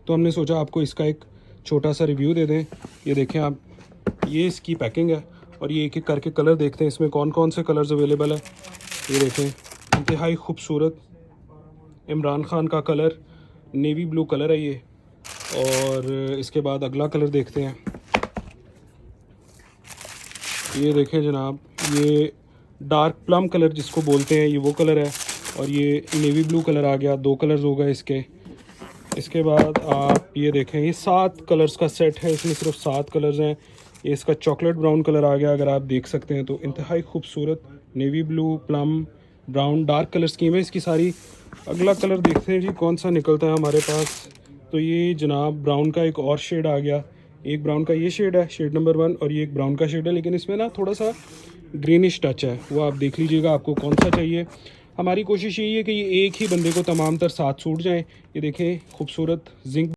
तो हमने सोचा आपको इसका एक छोटा सा रिव्यू दे दें। ये देखें आप, ये इसकी पैकिंग है और ये एक एक करके कलर देखते हैं इसमें कौन कौन से कलर्स अवेलेबल है। ये देखें, इंतहाई खूबसूरत इमरान खान का कलर, नेवी ब्लू कलर है ये। और इसके बाद अगला कलर देखते हैं। ये देखें जनाब, ये डार्क प्लम कलर जिसको बोलते हैं, ये वो कलर है। और ये नेवी ब्लू कलर आ गया, 2 कलर्स हो गए इसके। इसके बाद आप ये देखें, ये 7 कलर्स का सेट है, इसमें सिर्फ 7 कलर्स हैं। ये इसका चॉकलेट ब्राउन कलर आ गया, अगर आप देख सकते हैं तो इंतहाई खूबसूरत navy blue, plum, brown, dark colour scheme है इसकी सारी। अगला कलर देखते हैं जी कौन सा निकलता है हमारे पास। तो ये जनाब ब्राउन का एक और शेड आ गया। एक ब्राउन का ये शेड है, शेड नंबर 1, और ये एक ब्राउन का शेड है, लेकिन इसमें ना थोड़ा सा ग्रीनिश टच है, वो आप देख लीजिएगा आपको कौन सा चाहिए। हमारी कोशिश यही है कि ये एक ही बंदे को तमाम तर 7 सूट जाएँ। ये देखें खूबसूरत जिंक